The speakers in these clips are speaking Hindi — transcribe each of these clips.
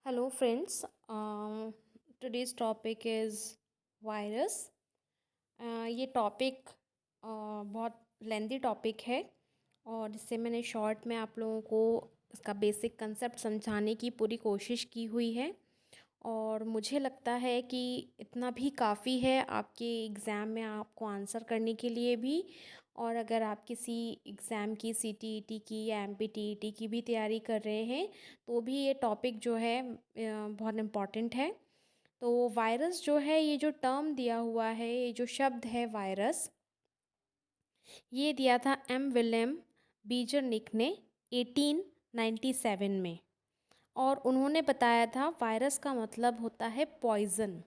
Hello friends, today's topic is virus. ये टॉपिक बहुत लेंदी टॉपिक है और इससे मैंने शॉर्ट में आप लोगों को इसका बेसिक कंसेप्ट समझाने की पूरी कोशिश की हुई है और मुझे लगता है कि इतना भी काफ़ी है आपके एग्ज़ाम में आपको आंसर करने के लिए भी। और अगर आप किसी एग्ज़ाम की सीटीईटी की या एमपीटीईटी की भी तैयारी कर रहे हैं तो भी ये टॉपिक जो है बहुत इम्पॉर्टेंट है। तो वायरस जो है, ये जो टर्म दिया हुआ है, ये जो शब्द है वायरस, ये दिया था एम विलियम बीजरनिक ने 1897 में। और उन्होंने बताया था वायरस का मतलब होता है पॉइज़न।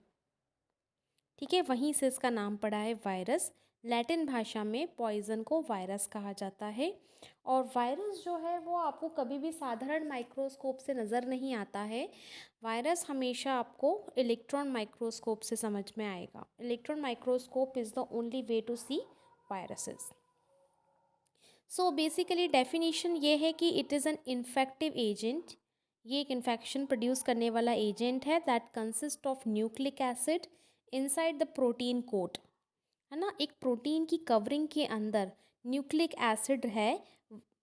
ठीक है, वहीं से इसका नाम पड़ा है वायरस। लैटिन भाषा में पॉइज़न को वायरस कहा जाता है। और वायरस जो है वो आपको कभी भी साधारण माइक्रोस्कोप से नज़र नहीं आता है। वायरस हमेशा आपको इलेक्ट्रॉन माइक्रोस्कोप से समझ में आएगा। Electron microscope is the only way to see viruses. So basically definition ये है कि it is an infective agent. ये एक इन्फेक्शन प्रोड्यूस करने वाला एजेंट है that consist of nucleic acid inside the protein coat. है ना, एक प्रोटीन की कवरिंग के अंदर न्यूक्लिक एसिड है,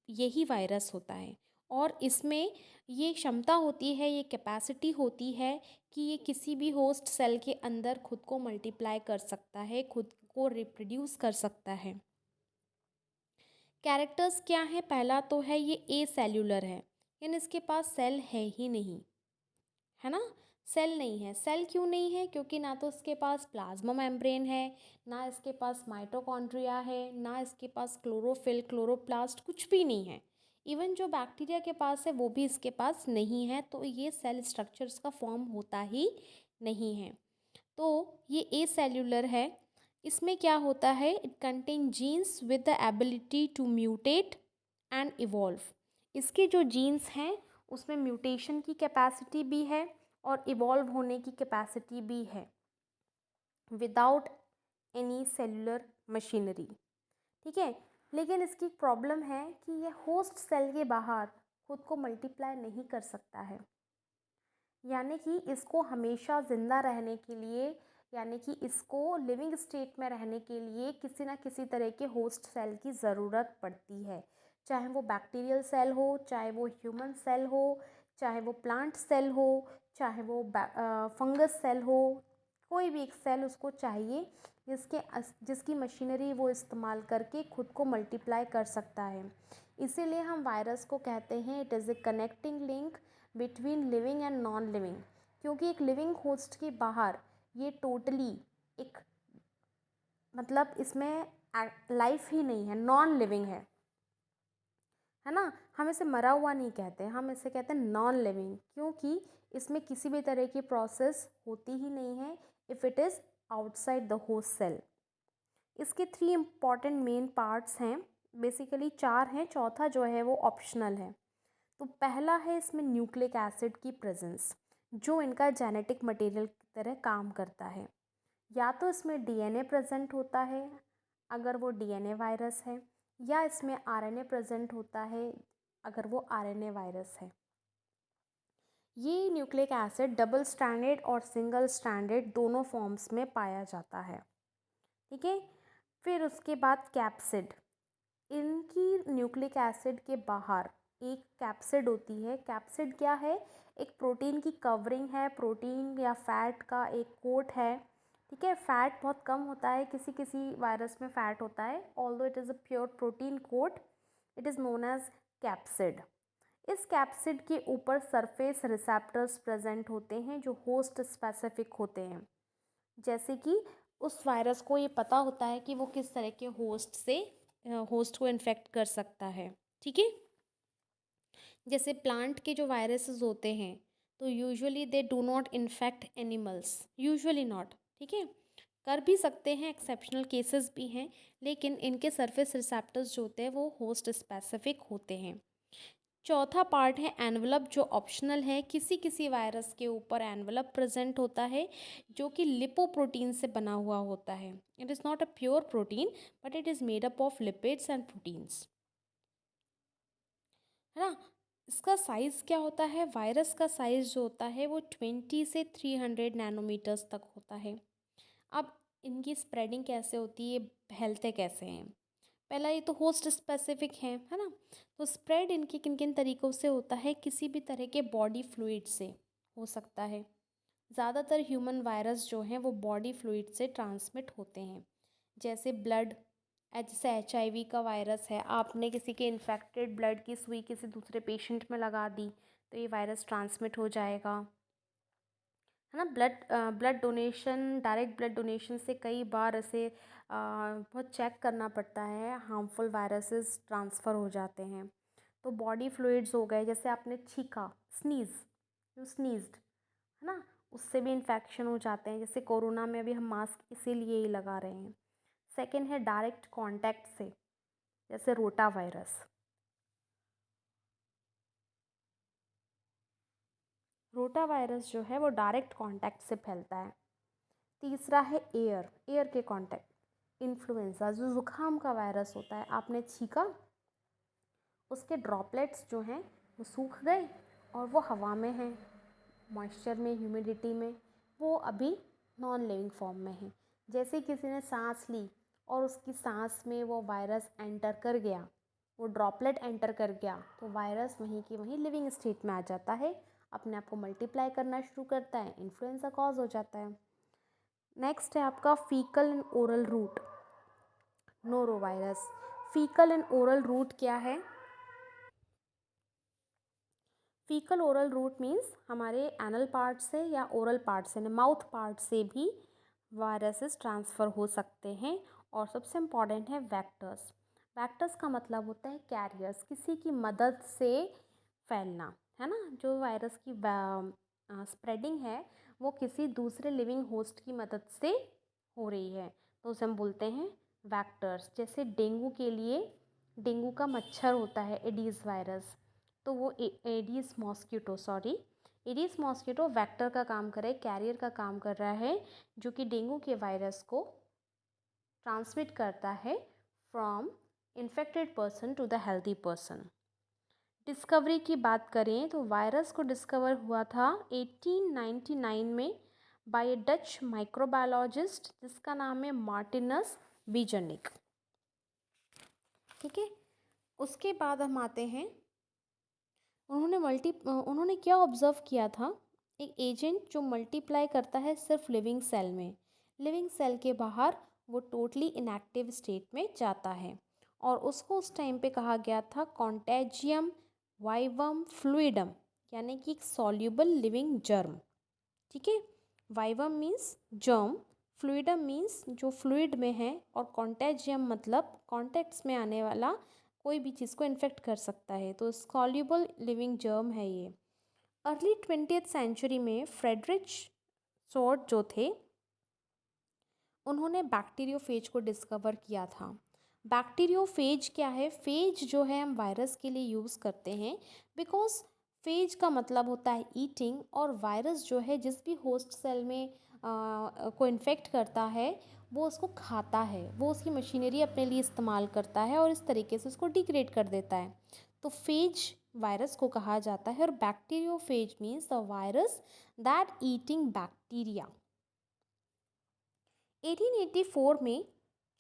यही वायरस होता है। और इसमें ये क्षमता होती है, ये कैपेसिटी होती है कि ये किसी भी होस्ट सेल के अंदर खुद को मल्टीप्लाई कर सकता है, खुद को रिप्रोड्यूस कर सकता है। कैरेक्टर्स क्या हैं? पहला तो है ये ए सेल्यूलर है, यानी इसके पास सेल है ही नहीं, है ना। सेल नहीं है। सेल क्यों नहीं है? क्योंकि ना तो इसके पास प्लाज्मा मेम्ब्रेन है, ना इसके पास माइटोकॉन्ड्रिया है, ना इसके पास क्लोरोफिल क्लोरोप्लास्ट, कुछ भी नहीं है। इवन जो बैक्टीरिया के पास है वो भी इसके पास नहीं है। तो ये सेल स्ट्रक्चर्स का फॉर्म होता ही नहीं है। तो ये ए सेल्यूलर है। इसमें क्या होता है? It contain genes with the ability to mutate and evolve. इसके जो जीन्स हैं उसमें म्यूटेशन की कैपेसिटी भी है और इवॉल्व होने की कैपेसिटी भी है विदाउट एनी सेल्यूलर मशीनरी। ठीक है, लेकिन इसकी प्रॉब्लम है कि ये होस्ट सेल के बाहर खुद को मल्टीप्लाई नहीं कर सकता है। यानी कि इसको हमेशा ज़िंदा रहने के लिए, यानी कि इसको लिविंग स्टेट में रहने के लिए किसी ना किसी तरह के होस्ट सेल की ज़रूरत पड़ती है। चाहे वो बैक्टीरियल सेल हो, चाहे वो ह्यूमन सेल हो, चाहे वो प्लांट सेल हो, चाहे वो फंगस सेल हो, कोई भी एक सेल उसको चाहिए जिसकी मशीनरी वो इस्तेमाल करके खुद को मल्टीप्लाई कर सकता है। इसीलिए हम वायरस को कहते हैं it is a connecting link between living and non living. क्योंकि एक लिविंग होस्ट के बाहर ये टोटली एक, मतलब इसमें लाइफ ही नहीं है, नॉन लिविंग है ना। हम इसे मरा हुआ नहीं कहते, हम इसे कहते हैं नॉन लिविंग, क्योंकि इसमें किसी भी तरह की प्रोसेस होती ही नहीं है if it is outside the host cell. इसके 3 इम्पॉर्टेंट मेन पार्ट्स हैं, बेसिकली 4 हैं, चौथा जो है वो ऑप्शनल है। तो पहला है इसमें न्यूक्लिक एसिड की प्रेजेंस, जो इनका जेनेटिक मटेरियल की तरह काम करता है। या तो इसमें डीएनए प्रेजेंट होता है अगर वो डीएनए वायरस है, या इसमें आरएनए प्रेजेंट होता है अगर वो आरएनए वायरस है। ये न्यूक्लिक एसिड डबल स्ट्रैंडेड और सिंगल स्ट्रैंडेड दोनों फॉर्म्स में पाया जाता है। ठीक है, फिर उसके बाद कैप्सिड। इनकी न्यूक्लिक एसिड के बाहर एक कैप्सिड होती है। कैप्सिड क्या है? एक प्रोटीन की कवरिंग है, प्रोटीन या फैट का एक कोट है। ठीक है, फैट बहुत कम होता है, किसी किसी वायरस में फैट होता है। Although it is a pure protein coat, it is known as capsid. इस कैप्सिड के ऊपर सरफेस रिसेप्टर्स प्रेजेंट होते हैं जो होस्ट स्पेसिफिक होते हैं। जैसे कि उस वायरस को ये पता होता है कि वो किस तरह के होस्ट को इन्फेक्ट कर सकता है। ठीक है, जैसे प्लांट के जो वायरसेस होते हैं तो usually they do not infect animals, usually not. ठीक है, कर भी सकते हैं, एक्सेप्शनल केसेस भी हैं, लेकिन इनके सरफेस रिसेप्टर्स जो होते हैं वो होस्ट स्पेसिफिक होते हैं। चौथा पार्ट है एनवलप, जो ऑप्शनल है। किसी किसी वायरस के ऊपर एनवलप प्रेजेंट होता है जो कि लिपोप्रोटीन से बना हुआ होता है। It is not a pure protein but it is made up of lipids and proteins, है ना। इसका साइज़ क्या होता है, वायरस का साइज़ जो होता है वो 20 से 300 नैनोमीटर्स तक होता है। अब इनकी स्प्रेडिंग कैसे होती है, फैलते कैसे हैं? पहला ये तो होस्ट स्पेसिफिक है ना? तो स्प्रेड इनकी किन-किन तरीकों से होता है, किसी भी तरह के बॉडी फ्लूइड से हो सकता है। ज़्यादातर ह्यूमन वायरस जो हैं वो बॉडी फ्लूइड से ट्रांसमिट होते हैं, जैसे ब्लड, जैसे HIV का वायरस है, आपने किसी के इन्फेक्टेड ब्लड की सुई किसी दूसरे पेशेंट में लगा दी तो ये वायरस ट्रांसमिट हो जाएगा, है ना। Blood donation, direct blood donation से कई बार ऐसे बहुत चेक करना पड़ता है, हार्मफुल वायरसेस ट्रांसफ़र हो जाते हैं। तो बॉडी फ्लूइड्स हो गए, जैसे आपने छींका, यू स्नीज्ड, है ना, उससे भी इन्फेक्शन हो जाते हैं। जैसे कोरोना में अभी हम मास्क इसीलिए ही लगा रहे हैं। सेकेंड है डायरेक्ट कांटेक्ट से, जैसे रोटा वायरस। रोटा वायरस जो है वो डायरेक्ट कांटेक्ट से फैलता है। तीसरा है एयर के कांटेक्ट। इन्फ्लुएंजा जो ज़ुकाम का वायरस होता है, आपने छींका, उसके ड्रॉपलेट्स जो हैं वो सूख गए और वो हवा में हैं, मॉइस्चर में, ह्यूमिडिटी में, वो अभी नॉन लिविंग फॉर्म में है। जैसे किसी ने सांस ली और उसकी सांस में वो वायरस एंटर कर गया, वो ड्रॉपलेट एंटर कर गया, तो वायरस वहीं की वहीं लिविंग स्टेट में आ जाता है, अपने आप को मल्टीप्लाई करना शुरू करता है, इन्फ्लुएंजा कॉज हो जाता है। नेक्स्ट है आपका faecal and oral route norovirus. Faecal and oral route क्या है? फीकल ओरल रूट मीन्स हमारे एनल पार्ट से या ओरल पार्ट से, माउथ पार्ट से भी वायरसेस ट्रांसफ़र हो सकते हैं। और सबसे इम्पॉर्टेंट है वेक्टर्स। वेक्टर्स का मतलब होता है कैरियर्स, किसी की मदद से फैलना, है ना। जो वायरस की स्प्रेडिंग है वो किसी दूसरे लिविंग होस्ट की मदद से हो रही है, तो उसे हम बोलते हैं वेक्टर्स। जैसे डेंगू के लिए, डेंगू का मच्छर होता है एडीज़ वायरस, तो वो एडीज मॉस्किटो वेक्टर का काम करे, कैरियर का काम कर रहा है, जो कि डेंगू के वायरस को ट्रांसमिट करता है from infected person to the healthy person. Discovery की बात करें तो वायरस को डिस्कवर हुआ था 1899 में बाय ए डच माइक्रोबायोलॉजिस्ट जिसका नाम है मार्टिनस बीजनिक। ठीक है, उसके बाद हम आते हैं, उन्होंने क्या ऑब्ज़र्व किया था, एक एजेंट जो मल्टीप्लाई करता है सिर्फ लिविंग सेल में, लिविंग सेल के बाहर वो टोटली इनएक्टिव स्टेट में जाता है, और उसको उस टाइम पे कहा गया था कॉन्टेजियम वाइवम फ्लूइडम, यानी कि एक सॉल्यूबल लिविंग जर्म। ठीक है, vivum means germ, fluidum means जो फ्लूइड में है, और कॉन्टेजियम मतलब कॉन्टेक्ट्स में आने वाला, कोई भी चीज़ को इन्फेक्ट कर सकता है, तो सॉल्यूबल लिविंग जर्म है ये। अर्ली 20th सेंचुरी में फ्रेडरिच शॉर्ट जो थे, उन्होंने बैक्टीरियोफेज को डिस्कवर किया था। बैक्टीरियोफेज क्या है? फेज जो है हम वायरस के लिए यूज़ करते हैं, बिकॉज फेज का मतलब होता है ईटिंग, और वायरस जो है जिस भी होस्ट सेल में को इन्फेक्ट करता है वो उसको खाता है, वो उसकी मशीनरी अपने लिए इस्तेमाल करता है और इस तरीके से उसको डिग्रेड कर देता है, तो फेज वायरस को कहा जाता है। और bacteriophage means the virus that eating bacteria. 1884 में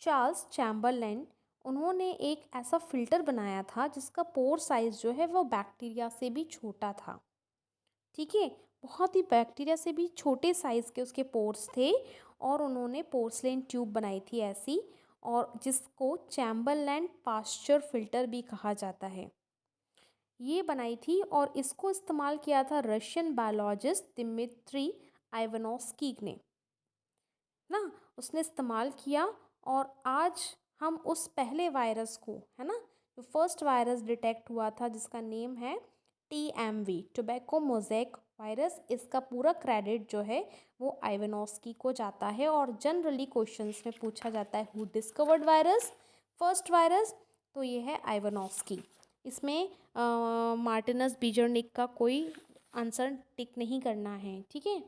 चार्ल्स चैम्बरलेन, उन्होंने एक ऐसा फ़िल्टर बनाया था जिसका पोर साइज़ जो है वो बैक्टीरिया से भी छोटा था। ठीक है, बहुत ही बैक्टीरिया से भी छोटे साइज़ के उसके पोर्स थे, और उन्होंने पोर्सलेन ट्यूब बनाई थी ऐसी, और जिसको चैम्बरलेन पास्चर फ़िल्टर भी कहा जाता है, ये बनाई थी। और इसको इस्तेमाल किया था रशियन बायोलॉजिस्ट दिमित्री आइवानोस्की ने, ना, उसने इस्तेमाल किया। और आज हम उस पहले वायरस को, है ना, जो फर्स्ट वायरस डिटेक्ट हुआ था जिसका नेम है TMV, टोबैको मोज़ेक वायरस, इसका पूरा क्रेडिट जो है वो आइवानोस्की को जाता है। और जनरली क्वेश्चंस में पूछा जाता है who discovered virus, first virus, तो ये है आइवानोस्की। इसमें मार्टिनस बीजरनिक का कोई आंसर टिक नहीं करना है। ठीक है,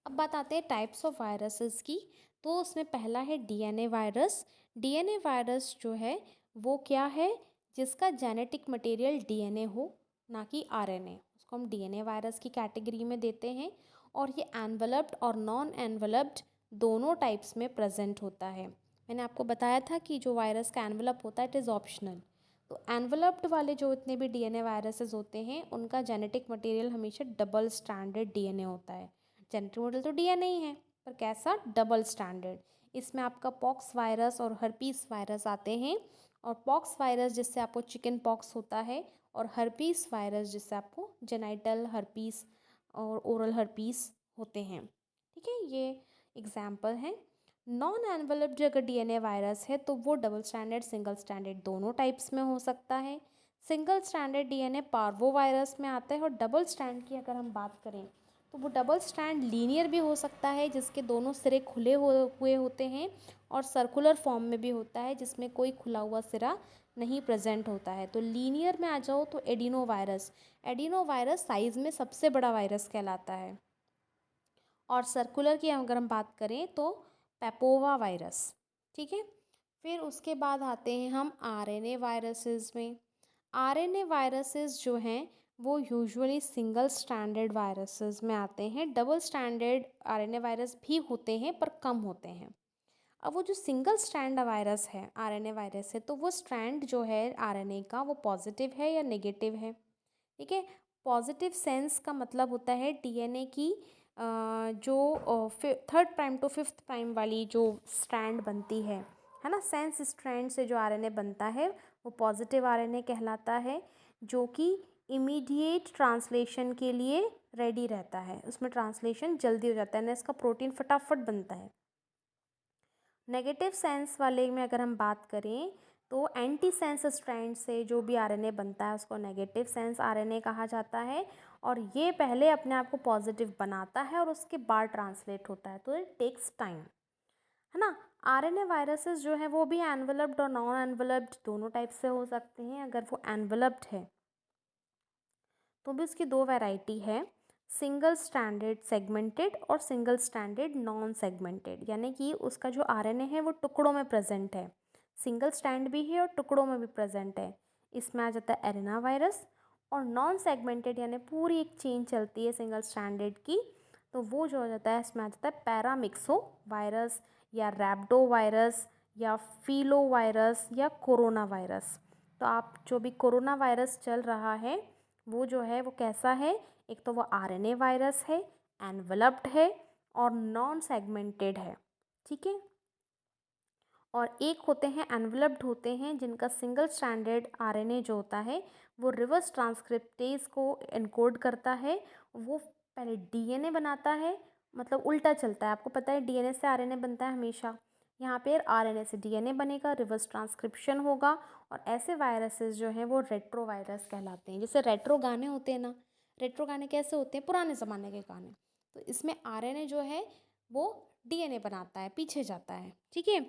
अब बात आते हैं टाइप्स ऑफ वायरसेस की। तो उसमें पहला है DNA वायरस। DNA वायरस जो है वो क्या है? जिसका जेनेटिक मटेरियल डीएनए हो, ना कि आरएनए, उसको हम डीएनए वायरस की कैटेगरी में देते हैं। और ये एनवलप्ड और नॉन एनवलप्ड दोनों टाइप्स में प्रेजेंट होता है। मैंने आपको बताया था कि जो वायरस का एनवलप होता है इट इज़ ऑप्शनल। तो एनवलप्ड वाले जो इतने भी डीएनए वायरसेस होते हैं उनका जेनेटिक मटेरियल हमेशा डबल स्टैंडर्ड डीएनए होता है। जेनेटिक मटेरियल तो डीएनए ही है, पर कैसा? Double standard. इसमें आपका पॉक्स वायरस और हर्पीस वायरस आते हैं। और पॉक्स वायरस जिससे आपको चिकन पॉक्स होता है, और हर्पीस वायरस जिससे आपको जेनाइटल हर्पीस और ओरल हर्पीस होते हैं। ठीक है, ये एग्जाम्पल हैं। नॉन एनवलप्ड अगर डीएनए वायरस है तो वो डबल स्टैंडर्ड सिंगल स्टैंडर्ड दोनों टाइप्स में हो सकता है। Single standard DNA parvo virus में आता है, और डबल स्टैंड की अगर हम बात करें तो वो डबल स्टैंड लीनियर भी हो सकता है जिसके दोनों सिरे खुले हुए होते हैं, और सर्कुलर फॉर्म में भी होता है जिसमें कोई खुला हुआ सिरा नहीं प्रेजेंट होता है। तो लीनियर में आ जाओ तो एडिनो वायरस साइज़ में सबसे बड़ा वायरस कहलाता है। और सर्कुलर की अगर हम बात करें तो पेपोवा वायरस। ठीक है, फिर उसके बाद आते हैं हम आरएनए वायरसेस में। आरएनए वायरसेस जो हैं वो यूजुअली सिंगल स्टैंडर्ड वायरसेस में आते हैं। डबल स्टैंडर्ड आरएनए वायरस भी होते हैं पर कम होते हैं। अब वो जो सिंगल स्ट्रैंड वायरस है, आरएनए वायरस है, तो वो स्ट्रैंड जो है आरएनए का वो पॉजिटिव है या नेगेटिव है। ठीक है, पॉजिटिव सेंस का मतलब होता है डीएनए की जो third prime to fifth prime वाली जो स्ट्रैंड बनती है ना, सेंस स्ट्रैंड से जो आरएनए बनता है वो पॉजिटिव आरएनए कहलाता है, जो कि इमीडिएट ट्रांसलेशन के लिए रेडी रहता है। उसमें ट्रांसलेशन जल्दी हो जाता है ना, इसका प्रोटीन फटाफट बनता है। नेगेटिव सेंस वाले में अगर हम बात करें तो एंटी सेंस स्ट्रैंड से जो भी आरएनए बनता है उसको नेगेटिव सेंस आरएनए कहा जाता है, और ये पहले अपने आप को पॉजिटिव बनाता है और उसके बाद ट्रांसलेट होता है, तो इट टेक्स टाइम, है ना। आरएनए वायरसेस जो है वो भी एनवलप्ड और नॉन एनवलप्ड दोनों टाइप से हो सकते हैं। अगर वो एनवलप्ड है तो भी उसकी दो वैरायटी है, सिंगल स्टैंडर्ड सेगमेंटेड और सिंगल स्टैंडर्ड नॉन सेगमेंटेड, यानी कि उसका जो आरएनए है वो टुकड़ों में प्रेजेंट है, सिंगल स्टैंड भी है और टुकड़ों में भी प्रेजेंट है। इसमें आ जाता है एरेना वायरस। और नॉन सेगमेंटेड यानी पूरी एक चेन चलती है सिंगल स्टैंडर्ड की, तो वो जो हो जाता है इसमें आ जाता है पैरामिक्सो वायरस या रैप्डो वायरस या फीलो वायरस या कोरोना वायरस। तो आप जो भी कोरोना वायरस चल रहा है वो जो है वो कैसा है? एक तो वो आरएनए वायरस है, एनवलप्ड है और नॉन सेगमेंटेड है। ठीक है, और एक होते हैं एनवलप्ड होते हैं जिनका सिंगल स्टैंडर्ड आरएनए जो होता है वो रिवर्स ट्रांसक्रिप्टेज को एनकोड करता है। वो पहले डीएनए बनाता है, मतलब उल्टा चलता है। आपको पता है डीएनए से आरएनए बनता है हमेशा, यहाँ पे आरएनए से डीएनए बनेगा, रिवर्स ट्रांसक्रिप्शन होगा। और ऐसे वायरसेस जो हैं वो रेट्रो वायरस कहलाते हैं। जैसे रेट्रो गाने होते हैं ना, रेट्रो गाने कैसे होते हैं? पुराने ज़माने के गाने। तो इसमें आरएनए जो है वो डीएनए बनाता है, पीछे जाता है। ठीक है,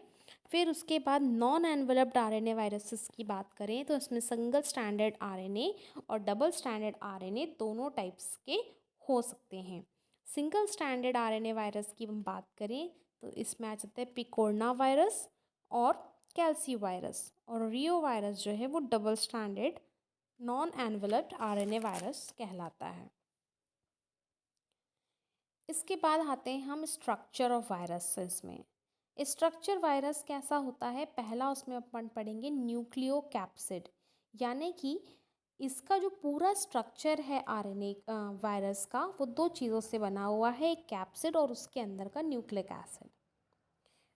फिर उसके बाद नॉन एनवलप्ड आरएनए वायरसेस की बात करें तो इसमें सिंगल स्टैंडर्ड आरएनए और डबल स्टैंडर्ड आरएनए दोनों टाइप्स के हो सकते हैं। सिंगल स्टैंडर्ड आरएनए वायरस की हम बात करें तो इसमें आ जाता है पिकोरना वायरस और कैल्सी वायरस, और रियो वायरस जो है वो double standard non enveloped RNA virus कहलाता है। इसके बाद आते हैं हम स्ट्रक्चर ऑफ वायरसेस में। स्ट्रक्चर वायरस कैसा होता है? पहला उसमें अपन पढ़ेंगे न्यूक्लियो कैप्सिड, यानी कि इसका जो पूरा स्ट्रक्चर है आरएनए वायरस का वो दो चीज़ों से बना हुआ है, एक कैप्सिड और उसके अंदर का न्यूक्लिक एसिड।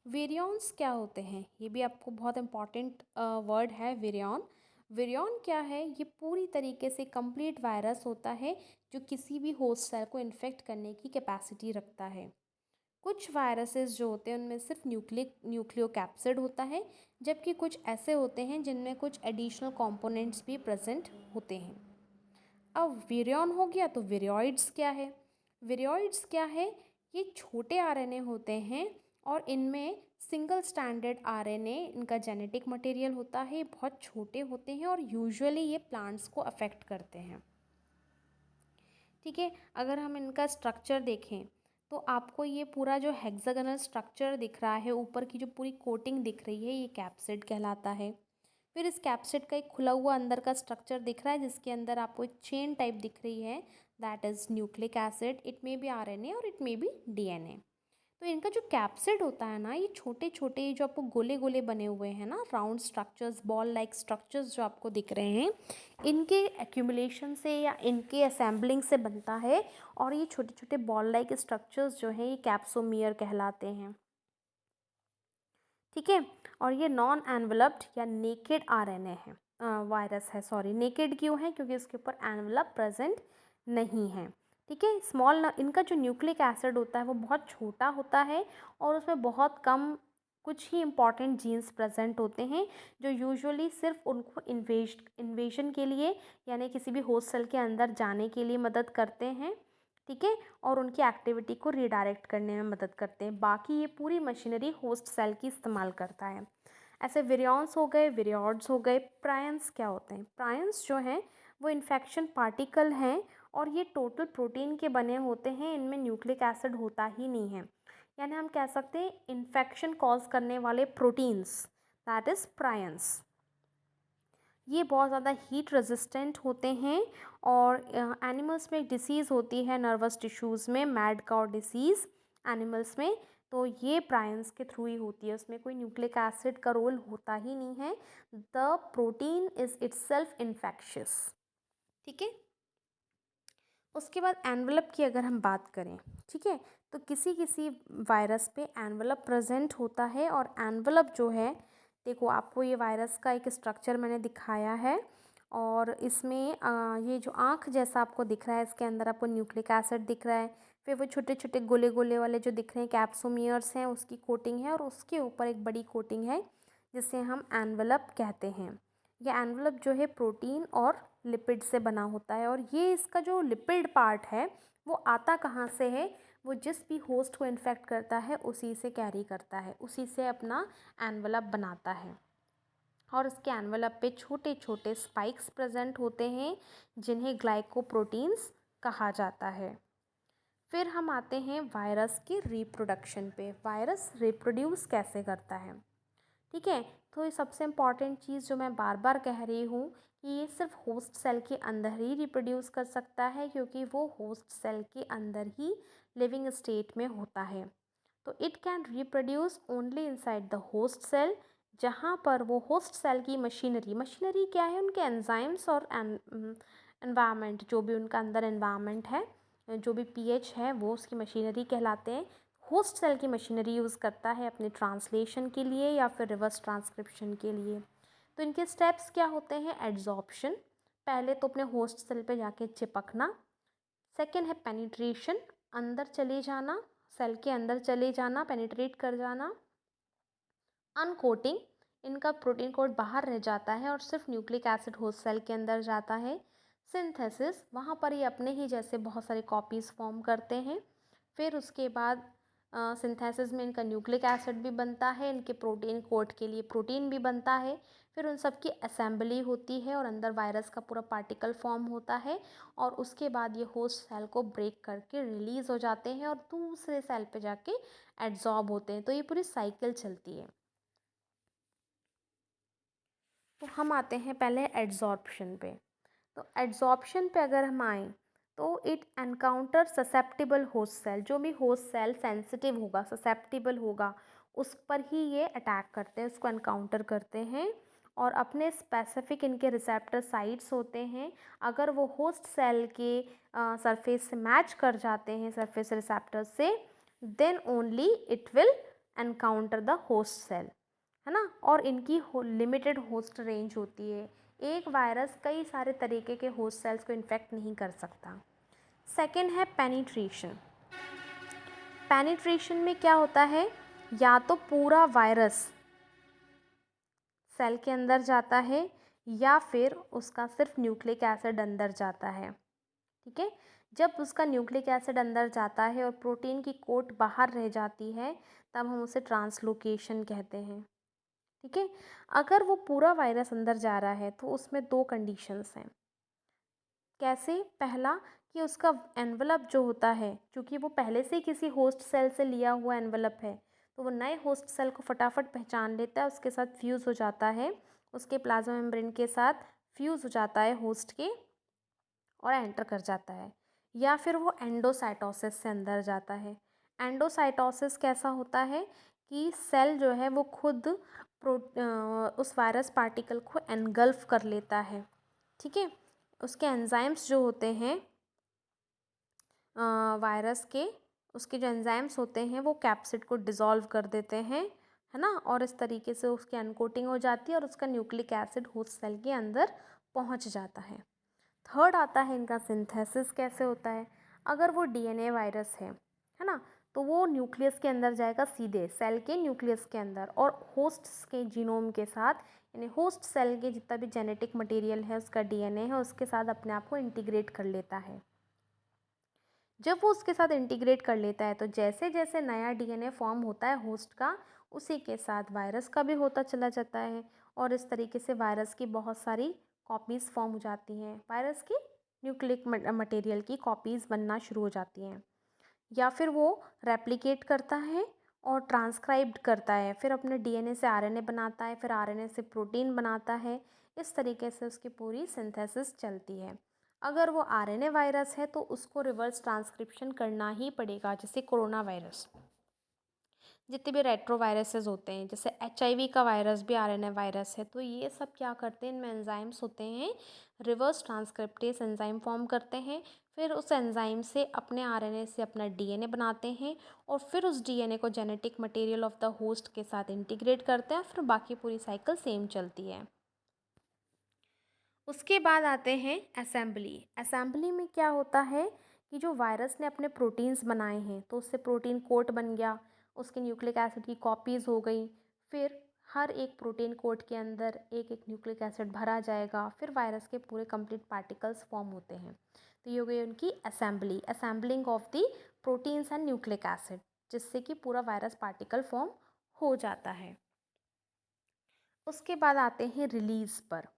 वेरियॉन्स क्या होते हैं? ये भी आपको बहुत इंपॉर्टेंट वर्ड है, वेरियॉन। वेरियॉन क्या है? ये पूरी तरीके से कंप्लीट वायरस होता है जो किसी भी होस्ट सेल को इन्फेक्ट करने की कैपेसिटी रखता है। कुछ वायरसेस जो होते हैं उनमें सिर्फ न्यूक्लियो कैप्सिड होता है, जबकि कुछ ऐसे होते हैं जिनमें कुछ एडिशनल कंपोनेंट्स भी प्रेजेंट होते हैं। अब विरियॉन हो गया, तो विरियॉइड्स क्या है? विरियॉइड्स क्या है? ये छोटे आरएनए होते हैं और इनमें सिंगल स्टैंडर्ड आरएनए इनका जेनेटिक मटेरियल होता है, बहुत छोटे होते हैं और यूजुअली ये प्लांट्स को अफेक्ट करते हैं। ठीक है, अगर हम इनका स्ट्रक्चर देखें तो आपको ये पूरा जो हेक्सागोनल स्ट्रक्चर दिख रहा है, ऊपर की जो पूरी कोटिंग दिख रही है, ये कैप्सिड कहलाता है। फिर इस कैप्सिड का एक खुला हुआ अंदर का स्ट्रक्चर दिख रहा है जिसके अंदर आपको एक चेन टाइप दिख रही है, that is nucleic acid, it may be RNA और इट मे बी डीएनए। तो इनका जो कैप्सिड होता है ना, ये छोटे छोटे जो आपको गोले गोले बने हुए हैं ना, round structures, ball like structures जो आपको दिख रहे हैं, इनके एक्यूमुलेशन से या इनके असेंबलिंग से बनता है। और ये छोटे छोटे बॉल लाइक स्ट्रक्चर्स जो हैं ये कैप्सोमियर कहलाते हैं। ठीक है, और ये नॉन एनवलप्ड या नेकेड आरएनए है, वायरस है, सॉरी नेकेड क्यों है, क्योंकि इसके ऊपर एनवलप प्रेजेंट नहीं है। ठीक है, इनका जो न्यूक्लिक एसिड होता है वो बहुत छोटा होता है और उसमें बहुत कम कुछ ही इंपॉर्टेंट जीन्स प्रेजेंट होते हैं जो यूजुअली सिर्फ उनको इन्वेजन के लिए यानी किसी भी होस्ट सेल के अंदर जाने के लिए मदद करते हैं। ठीक है, और उनकी एक्टिविटी को रिडायरेक्ट करने में मदद करते हैं। बाकी ये पूरी मशीनरी होस्ट सेल की इस्तेमाल करता है। ऐसे विरियॉन्स हो गए, विरियॉड्स हो गए। प्रायंस क्या होते हैं? प्रायंस जो हैं वो इन्फेक्शन पार्टिकल हैं और ये टोटल प्रोटीन के बने होते हैं, इनमें न्यूक्लिक एसिड होता ही नहीं है। यानी हम कह सकते हैं इन्फेक्शन कॉज करने वाले प्रोटीन्स, दैट इज़ प्रायंस। ये बहुत ज़्यादा हीट रेजिस्टेंट होते हैं और एनिमल्स में एक डिसीज़ होती है नर्वस टिश्यूज़ में, मैड काउ डिसीज़ एनिमल्स में, तो ये प्रायंस के थ्रू ही होती है। उसमें कोई न्यूक्लिक एसिड का रोल होता ही नहीं है। The protein is itself infectious. ठीक है, उसके बाद एनवलप की अगर हम बात करें, ठीक है, तो किसी किसी वायरस पे एनवलप प्रेजेंट होता है। और एनवलप जो है, देखो आपको ये वायरस का एक स्ट्रक्चर मैंने दिखाया है और इसमें ये जो आँख जैसा आपको दिख रहा है, इसके अंदर आपको न्यूक्लिक एसिड दिख रहा है। फिर वो छोटे छोटे गोले गोले वाले जो दिख रहे हैं कैप्सोमियर्स हैं, उसकी कोटिंग है और उसके ऊपर एक बड़ी कोटिंग है जिसे हम एनवलप कहते हैं। ये एनवलप जो है प्रोटीन और लिपिड से बना होता है। और ये इसका जो लिपिड पार्ट है वो आता कहाँ से है? वो जिस भी होस्ट को इन्फेक्ट करता है उसी से कैरी करता है, उसी से अपना एनवलप बनाता है। और इसके एनवलप पे छोटे छोटे स्पाइक्स प्रेजेंट होते हैं जिन्हें ग्लाइकोप्रोटीन्स कहा जाता है। फिर हम आते हैं वायरस के रिप्रोडक्शन पे। वायरस रिप्रोड्यूस कैसे करता है? ठीक है, तो ये सबसे इम्पॉर्टेंट चीज़ जो मैं बार बार कह रही हूँ कि ये सिर्फ होस्ट सेल के अंदर ही रिप्रोड्यूस कर सकता है, क्योंकि वो होस्ट सेल के अंदर ही लिविंग स्टेट में होता है। तो it can reproduce only inside the host cell, जहाँ पर वो होस्ट सेल की मशीनरी क्या है? उनके एंजाइम्स और एनवायरनमेंट, जो भी उनका अंदर एनवायरनमेंट है, जो भी पीएच है, वो उसकी मशीनरी कहलाते हैं। होस्ट सेल की मशीनरी यूज़ करता है अपने ट्रांसलेशन के लिए या फिर रिवर्स ट्रांसक्रिप्शन के लिए। तो इनके स्टेप्स क्या होते हैं? एड्जॉर्प्शन, पहले तो अपने होस्ट सेल पे जाके चिपकना। सेकेंड है पेनिट्रेशन, अंदर चले जाना, सेल के अंदर चले जाना, पेनिट्रेट कर जाना। अनकोटिंग, इनका प्रोटीन कोड बाहर रह जाता है और सिर्फ न्यूक्लिक एसिड होस्ट सेल के अंदर जाता है। सिंथेसिस, वहाँ पर ये अपने ही जैसे बहुत सारे कॉपीज़ फॉर्म करते हैं। फिर उसके बाद सिंथेसिस में इनका न्यूक्लिक एसिड भी बनता है, इनके प्रोटीन कोड के लिए प्रोटीन भी बनता है। फिर उन सब की असेंबली होती है और अंदर वायरस का पूरा पार्टिकल फॉर्म होता है और उसके बाद ये होस्ट सेल को ब्रेक करके रिलीज़ हो जाते हैं और दूसरे सेल पे जाके एड्जॉर्ब होते हैं। तो ये पूरी साइकिल चलती है। तो हम आते हैं पहले एड्जॉर्प्शन पे। तो एड्जॉर्प्शन पे अगर हम आएँ तो it encounter susceptible host cell, जो भी होस्ट सेल सेंसिटिव होगा, ससेप्टिबल होगा, उस पर ही ये अटैक करते हैं, उसको एनकाउंटर करते हैं। और अपने स्पेसिफिक इनके रिसेप्टर साइट्स होते हैं। अगर वो होस्ट सेल के सरफेस से मैच कर जाते हैं, सरफेस रिसेप्टर से, then only it will encounter the host cell, है ना। और इनकी लिमिटेड होस्ट रेंज होती है। एक वायरस कई सारे तरीके के होस्ट सेल्स को इन्फेक्ट नहीं कर सकता। सेकेंड है पेनिट्रेशन। पेनिट्रेशन में क्या होता है? या तो पूरा वायरस सेल के अंदर जाता है या फिर उसका सिर्फ न्यूक्लिक एसिड अंदर जाता है। ठीक है, जब उसका न्यूक्लिक एसिड अंदर जाता है और प्रोटीन की कोट बाहर रह जाती है, तब हम उसे ट्रांसलोकेशन कहते हैं। ठीक है, अगर वो पूरा वायरस अंदर जा रहा है तो उसमें दो कंडीशंस हैं। कैसे? पहला कि उसका एनवलप जो होता है, क्योंकि वो पहले से ही किसी होस्ट सेल से लिया हुआ एनवलप है, तो वो नए होस्ट सेल को फटाफट पहचान लेता है, उसके साथ फ्यूज़ हो जाता है उसके प्लाज्मा मेम्ब्रेन के साथ फ्यूज़ हो जाता है होस्ट के और एंटर कर जाता है, या फिर वो एंडोसाइटोसिस से अंदर जाता है। एंडोसाइटोसिस कैसा होता है कि सेल जो है वो खुद उस वायरस पार्टिकल को एनगल्फ कर लेता है, ठीक है। उसके एंजाइम्स जो होते हैं वायरस के, उसके जो एंजाइम्स होते हैं वो कैप्सिड को डिज़ोल्व कर देते हैं, है ना, और इस तरीके से उसकी अनकोटिंग हो जाती है और उसका न्यूक्लिक एसिड होस्ट सेल के अंदर पहुंच जाता है। थर्ड आता है इनका सिंथेसिस कैसे होता है। अगर वो डीएनए वायरस है ना, तो वो न्यूक्लियस के अंदर जाएगा, सीधे सेल के न्यूक्लियस के अंदर, और होस्ट के जीनोम के साथ, यानी होस्ट सेल के जितना भी जेनेटिक मटेरियल है उसका डीएनए है उसके साथ अपने आप को इंटीग्रेट कर लेता है। जब वो उसके साथ इंटीग्रेट कर लेता है तो जैसे जैसे नया डीएनए फॉर्म होता है होस्ट का, उसी के साथ वायरस का भी होता चला जाता है, और इस तरीके से वायरस की बहुत सारी कॉपीज़ फॉर्म हो जाती हैं, वायरस की न्यूक्लिक मटेरियल की कॉपीज़ बनना शुरू हो जाती हैं। या फिर वो रेप्लिकेट करता है और ट्रांसक्राइब्ड करता है, फिर अपने डीएनए से आरएनए बनाता है, फिर आरएनए से प्रोटीन बनाता है। इस तरीके से उसकी पूरी सिंथेसिस चलती है। अगर वो आरएनए वायरस है तो उसको रिवर्स ट्रांसक्रिप्शन करना ही पड़ेगा, जैसे कोरोना वायरस, जितने भी रेट्रोवायरसेस होते हैं, जैसे एचआईवी का वायरस भी आरएनए वायरस है, तो ये सब क्या करते हैं, इनमें एंजाइम्स होते हैं, रिवर्स ट्रांसक्रिप्टेस एंजाइम फॉर्म करते हैं, फिर उस एंजाइम से अपने आरएनए से अपना डीएनए बनाते हैं, और फिर उस डीएनए को genetic material of the host के साथ इंटीग्रेट करते हैं, फिर बाकी पूरी साइकिल सेम चलती है। उसके बाद आते हैं असेंबली। असेंबली में क्या होता है कि जो वायरस ने अपने प्रोटीन्स बनाए हैं तो उससे प्रोटीन कोट बन गया, उसके न्यूक्लिक एसिड की कॉपीज़ हो गई, फिर हर एक प्रोटीन कोट के अंदर एक एक न्यूक्लिक एसिड भरा जाएगा, फिर वायरस के पूरे कंप्लीट पार्टिकल्स फॉर्म होते हैं। तो ये हो गई उनकी assembly, assembling of the proteins and nucleic acid, जिससे कि पूरा वायरस पार्टिकल फॉर्म हो जाता है। उसके बाद आते हैं रिलीज़ पर।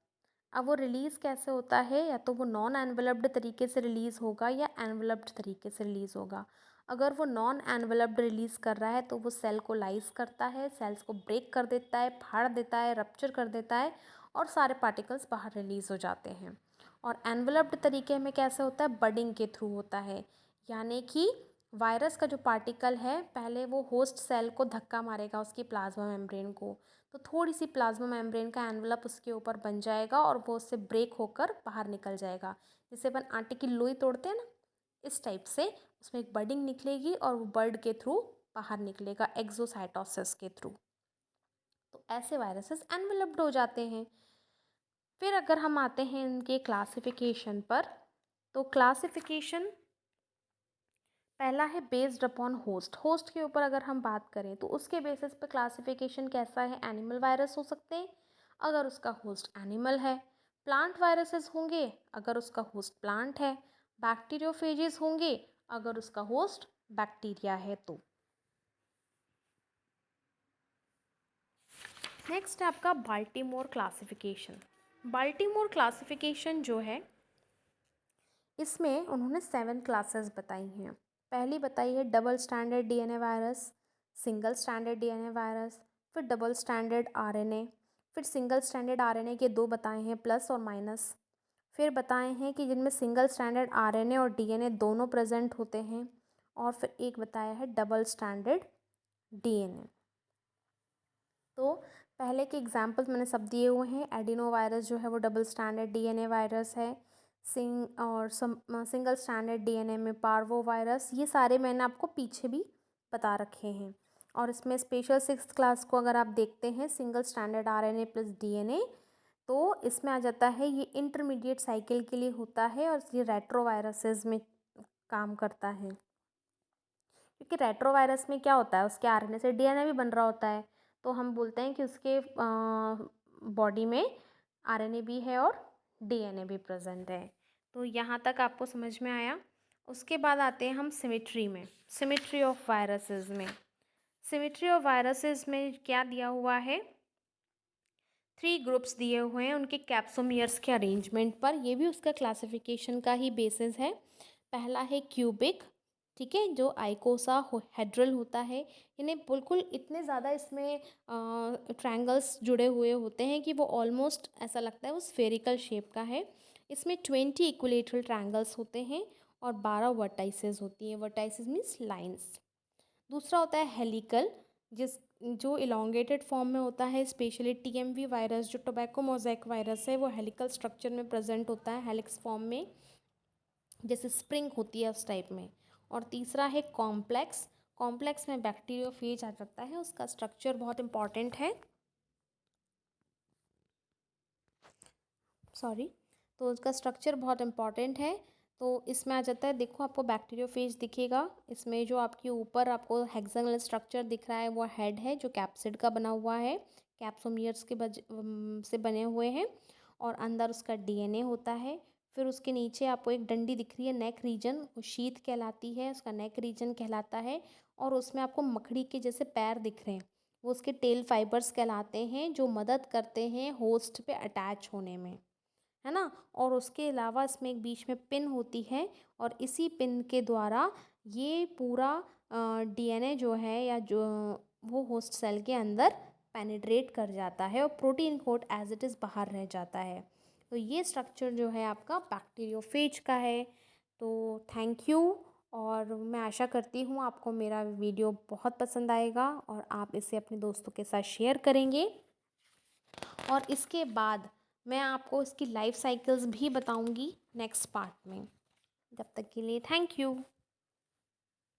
अब वो रिलीज़ कैसे होता है, या तो वो नॉन एनवेलप्ड तरीके से रिलीज़ होगा या एनवेलप्ड तरीके से रिलीज़ होगा। अगर वो नॉन एनवेलप्ड रिलीज़ कर रहा है तो वो सेल को लाइज करता है, सेल्स को ब्रेक कर देता है, फाड़ देता है, रप्चर कर देता है, और सारे पार्टिकल्स बाहर रिलीज़ हो जाते हैं। और एनवेलप्ड तरीके में कैसे होता है, बडिंग के थ्रू होता है, यानी कि वायरस का जो पार्टिकल है पहले वो होस्ट सेल को धक्का मारेगा, उसकी प्लाज्मा मेम्ब्रेन को, तो थोड़ी सी प्लाज्मा मेम्ब्रेन का एनवलप उसके ऊपर बन जाएगा और वो उससे ब्रेक होकर बाहर निकल जाएगा। जैसे अपन आटे की लोई तोड़ते हैं ना, इस टाइप से उसमें एक बडिंग निकलेगी और वो बर्ड के थ्रू बाहर निकलेगा, एक्सोसाइटोसिस के थ्रू। तो ऐसे वायरसेस एनवेलप्ड हो जाते हैं। फिर अगर हम आते हैं इनके क्लासिफिकेशन पर, तो क्लासिफिकेशन पहला है बेस्ड अपॉन होस्ट। होस्ट के ऊपर अगर हम बात करें तो उसके बेसिस पे क्लासिफिकेशन कैसा है, एनिमल वायरस हो सकते हैं अगर उसका होस्ट एनिमल है, प्लांट वायरसेस होंगे अगर उसका होस्ट प्लांट है, बैक्टीरियोफेजेस होंगे अगर उसका होस्ट बैक्टीरिया है। तो नेक्स्ट है आपका बाल्टीमोर क्लासिफिकेशन। बाल्टीमोर क्लासिफिकेशन जो है इसमें उन्होंने 7 क्लासेस बताई हैं। पहली बताई है double standard DNA virus, single standard DNA virus, फिर डबल स्टैंडर्ड आरएनए, फिर सिंगल स्टैंडर्ड आरएनए के 2 बताए हैं, प्लस और माइनस। फिर बताए हैं कि जिनमें सिंगल स्टैंडर्ड आरएनए और डीएनए दोनों प्रेजेंट होते हैं, और फिर एक बताया है डबल स्टैंडर्ड डीएनए। तो पहले के एग्जाम्पल्स मैंने सब दिए हुए हैं। एडिनो वायरस जो है वो डबल स्टैंडर्ड डीएनए वायरस है, सिंगल स्टैंडर्ड डीएनए में पार्वो वायरस, ये सारे मैंने आपको पीछे भी बता रखे हैं। और इसमें स्पेशल 6th क्लास को अगर आप देखते हैं, single standard RNA plus DNA, तो इसमें आ जाता है ये इंटरमीडिएट साइकिल के लिए होता है और ये रेट्रोवायरसेस में काम करता है। क्योंकि रेट्रोवायरस में क्या होता है, उसके आरएनए से डीएनए भी बन रहा होता है, तो हम बोलते हैं कि उसके बॉडी में आरएनए भी है और डीएनए भी प्रेजेंट है। तो यहाँ तक आपको समझ में आया। उसके बाद आते हैं हम सिमेट्री में, सिमेट्री ऑफ वायरसेस में। सिमेट्री ऑफ वायरसेस में क्या दिया हुआ है, 3 ग्रुप्स दिए हुए हैं उनके कैप्सोमियर्स के अरेंजमेंट पर। ये भी उसका क्लासिफिकेशन का ही बेसिस है। पहला है क्यूबिक, ठीक है, जो आइकोसा हेड्रल होता है, यानी बिल्कुल इतने ज़्यादा इसमें ट्रायंगल्स जुड़े हुए होते हैं कि वो ऑलमोस्ट ऐसा लगता है वो स्फेरिकल शेप का है। इसमें 20 इक्विलेटरल ट्रायंगल्स होते हैं और 12 वर्टाइसेस होती हैं। Vertices means lines. दूसरा होता है हेलिकल, जो इलोंगेटेड फॉर्म में होता है, स्पेशली टीएमवी वायरस जो टोबैको मोज़ेक वायरस है वो हेलिकल स्ट्रक्चर में प्रेजेंट होता है, हेलिक्स फॉर्म में, जैसे स्प्रिंग होती है उस टाइप में। और तीसरा है कॉम्प्लेक्स। कॉम्प्लेक्स में बैक्टीरियोफेज आ जाता है, उसका स्ट्रक्चर बहुत इंपॉर्टेंट है, सॉरी, तो उसका स्ट्रक्चर बहुत इंपॉर्टेंट है। तो इसमें आ जाता है, देखो आपको बैक्टीरियोफेज दिखेगा, इसमें जो आपके ऊपर आपको हेक्सागोनल स्ट्रक्चर दिख रहा है वो हेड है जो कैप्सिड का बना हुआ है, कैप्सोमियर्स के से बने हुए हैं, और अंदर उसका डीएनए होता है। फिर उसके नीचे आपको एक डंडी दिख रही है, नेक रीजन, वो शीथ कहलाती है, उसका नेक रीजन कहलाता है। और उसमें आपको मकड़ी के जैसे पैर दिख रहे हैं, वो उसके टेल फाइबर्स कहलाते हैं, जो मदद करते हैं होस्ट पे अटैच होने में, है ना। और उसके अलावा इसमें एक बीच में पिन होती है, और इसी पिन के द्वारा ये पूरा डीएनए जो है या जो वो होस्ट सेल के अंदर पेनिट्रेट कर जाता है और protein coat as it is बाहर रह जाता है। तो ये स्ट्रक्चर जो है आपका बैक्टीरियोफेज का है। तो थैंक यू, और मैं आशा करती हूँ आपको मेरा वीडियो बहुत पसंद आएगा और आप इसे अपने दोस्तों के साथ शेयर करेंगे। और इसके बाद मैं आपको इसकी लाइफ साइकिल्स भी बताऊंगी नेक्स्ट पार्ट में। जब तक के लिए थैंक यू।